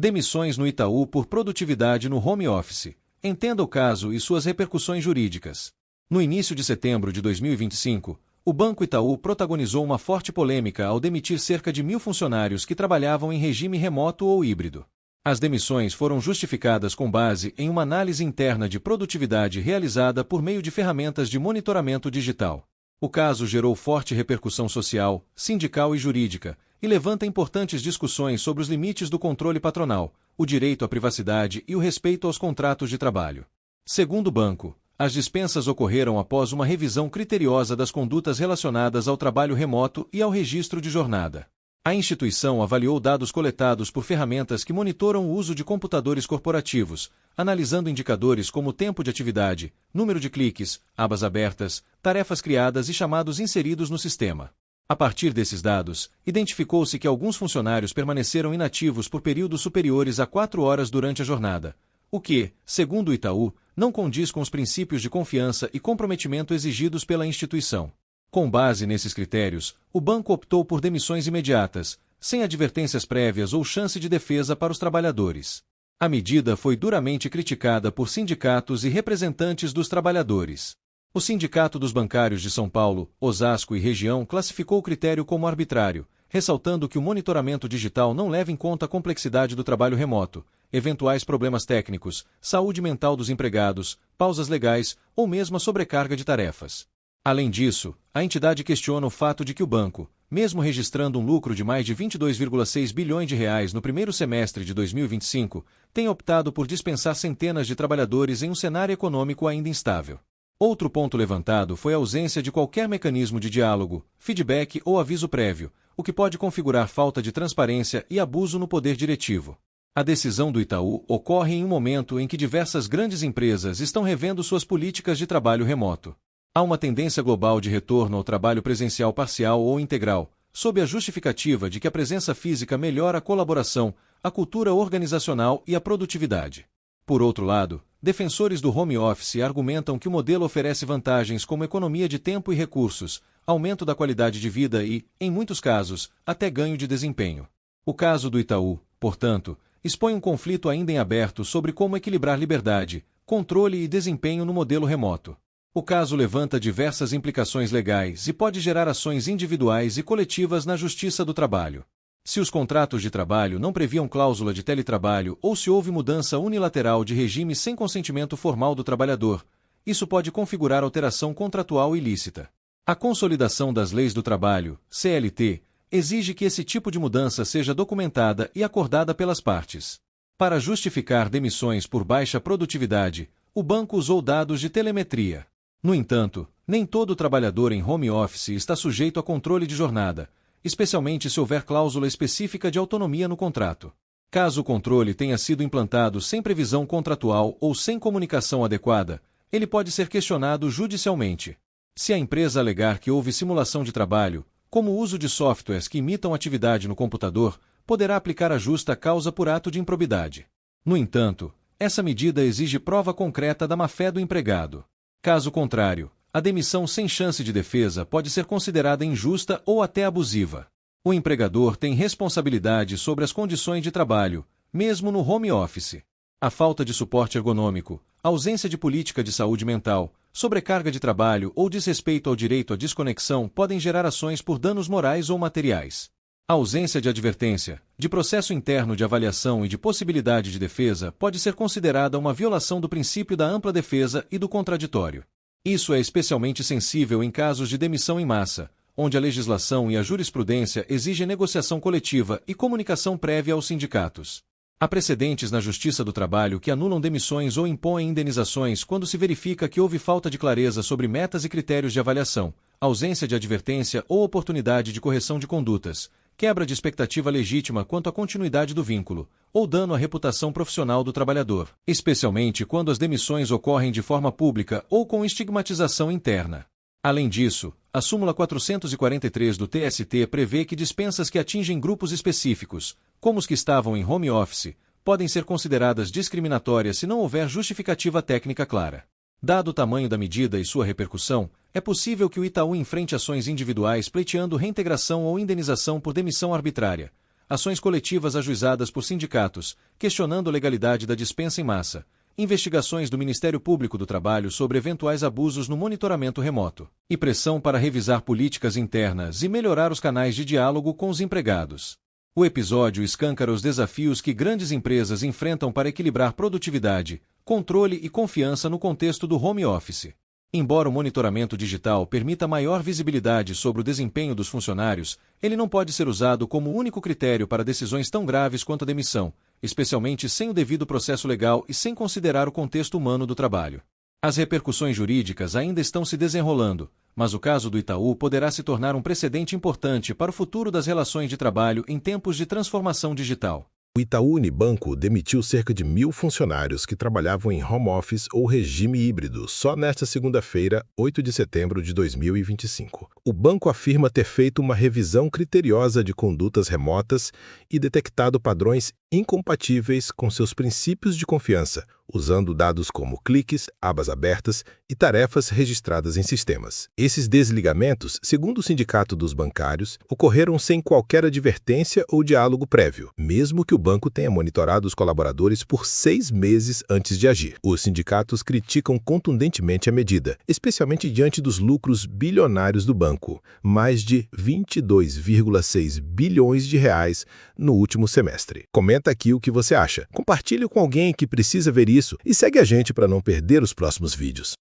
Demissões no Itaú por produtividade no home office. Entenda o caso e suas repercussões jurídicas. No início de setembro de 2025, o Banco Itaú protagonizou uma forte polêmica ao demitir cerca de 1.000 funcionários que trabalhavam em regime remoto ou híbrido. As demissões foram justificadas com base em uma análise interna de produtividade realizada por meio de ferramentas de monitoramento digital. O caso gerou forte repercussão social, sindical e jurídica, e levanta importantes discussões sobre os limites do controle patronal, o direito à privacidade e o respeito aos contratos de trabalho. Segundo o banco, as dispensas ocorreram após uma revisão criteriosa das condutas relacionadas ao trabalho remoto e ao registro de jornada. A instituição avaliou dados coletados por ferramentas que monitoram o uso de computadores corporativos, analisando indicadores como tempo de atividade, número de cliques, abas abertas, tarefas criadas e chamados inseridos no sistema. A partir desses dados, identificou-se que alguns funcionários permaneceram inativos por períodos superiores a 4 horas durante a jornada, o que, segundo o Itaú, não condiz com os princípios de confiança e comprometimento exigidos pela instituição. Com base nesses critérios, o banco optou por demissões imediatas, sem advertências prévias ou chance de defesa para os trabalhadores. A medida foi duramente criticada por sindicatos e representantes dos trabalhadores. O Sindicato dos Bancários de São Paulo, Osasco e Região classificou o critério como arbitrário, ressaltando que o monitoramento digital não leva em conta a complexidade do trabalho remoto, eventuais problemas técnicos, saúde mental dos empregados, pausas legais ou mesmo a sobrecarga de tarefas. Além disso, a entidade questiona o fato de que o banco, mesmo registrando um lucro de mais de 22,6 bilhões de reais no primeiro semestre de 2025, tenha optado por dispensar centenas de trabalhadores em um cenário econômico ainda instável. Outro ponto levantado foi a ausência de qualquer mecanismo de diálogo, feedback ou aviso prévio, o que pode configurar falta de transparência e abuso no poder diretivo. A decisão do Itaú ocorre em um momento em que diversas grandes empresas estão revendo suas políticas de trabalho remoto. Há uma tendência global de retorno ao trabalho presencial parcial ou integral, sob a justificativa de que a presença física melhora a colaboração, a cultura organizacional e a produtividade. Por outro lado, defensores do home office argumentam que o modelo oferece vantagens como economia de tempo e recursos, aumento da qualidade de vida e, em muitos casos, até ganho de desempenho. O caso do Itaú, portanto, expõe um conflito ainda em aberto sobre como equilibrar liberdade, controle e desempenho no modelo remoto. O caso levanta diversas implicações legais e pode gerar ações individuais e coletivas na Justiça do Trabalho. Se os contratos de trabalho não previam cláusula de teletrabalho ou se houve mudança unilateral de regime sem consentimento formal do trabalhador, isso pode configurar alteração contratual ilícita. A Consolidação das Leis do Trabalho, CLT, exige que esse tipo de mudança seja documentada e acordada pelas partes. Para justificar demissões por baixa produtividade, o banco usou dados de telemetria. No entanto, nem todo trabalhador em home office está sujeito a controle de jornada, especialmente se houver cláusula específica de autonomia no contrato. Caso o controle tenha sido implantado sem previsão contratual ou sem comunicação adequada, ele pode ser questionado judicialmente. Se a empresa alegar que houve simulação de trabalho, como o uso de softwares que imitam atividade no computador, poderá aplicar a justa causa por ato de improbidade. No entanto, essa medida exige prova concreta da má-fé do empregado. Caso contrário, a demissão sem chance de defesa pode ser considerada injusta ou até abusiva. O empregador tem responsabilidade sobre as condições de trabalho, mesmo no home office. A falta de suporte ergonômico, ausência de política de saúde mental, sobrecarga de trabalho ou desrespeito ao direito à desconexão podem gerar ações por danos morais ou materiais. A ausência de advertência, de processo interno de avaliação e de possibilidade de defesa pode ser considerada uma violação do princípio da ampla defesa e do contraditório. Isso é especialmente sensível em casos de demissão em massa, onde a legislação e a jurisprudência exigem negociação coletiva e comunicação prévia aos sindicatos. Há precedentes na Justiça do Trabalho que anulam demissões ou impõem indenizações quando se verifica que houve falta de clareza sobre metas e critérios de avaliação, ausência de advertência ou oportunidade de correção de condutas, quebra de expectativa legítima quanto à continuidade do vínculo, ou dano à reputação profissional do trabalhador, especialmente quando as demissões ocorrem de forma pública ou com estigmatização interna. Além disso, a súmula 443 do TST prevê que dispensas que atingem grupos específicos, como os que estavam em home office, podem ser consideradas discriminatórias se não houver justificativa técnica clara. Dado o tamanho da medida e sua repercussão, é possível que o Itaú enfrente ações individuais pleiteando reintegração ou indenização por demissão arbitrária, ações coletivas ajuizadas por sindicatos, questionando a legalidade da dispensa em massa, investigações do Ministério Público do Trabalho sobre eventuais abusos no monitoramento remoto, e pressão para revisar políticas internas e melhorar os canais de diálogo com os empregados. O episódio escancara os desafios que grandes empresas enfrentam para equilibrar produtividade, controle e confiança no contexto do home office. Embora o monitoramento digital permita maior visibilidade sobre o desempenho dos funcionários, ele não pode ser usado como único critério para decisões tão graves quanto a demissão, especialmente sem o devido processo legal e sem considerar o contexto humano do trabalho. As repercussões jurídicas ainda estão se desenrolando, mas o caso do Itaú poderá se tornar um precedente importante para o futuro das relações de trabalho em tempos de transformação digital. O Itaú Unibanco demitiu cerca de 1.000 funcionários que trabalhavam em home office ou regime híbrido só nesta segunda-feira, 8 de setembro de 2025. O banco afirma ter feito uma revisão criteriosa de condutas remotas e detectado padrões incompatíveis com seus princípios de confiança, usando dados como cliques, abas abertas e tarefas registradas em sistemas. Esses desligamentos, segundo o Sindicato dos Bancários, ocorreram sem qualquer advertência ou diálogo prévio, mesmo que o banco tenha monitorado os colaboradores por 6 meses antes de agir. Os sindicatos criticam contundentemente a medida, especialmente diante dos lucros bilionários do banco, mais de 22,6 bilhões de reais no último semestre. Comenta aqui o que você acha. Compartilhe com alguém que precisa ver isso e segue a gente para não perder os próximos vídeos.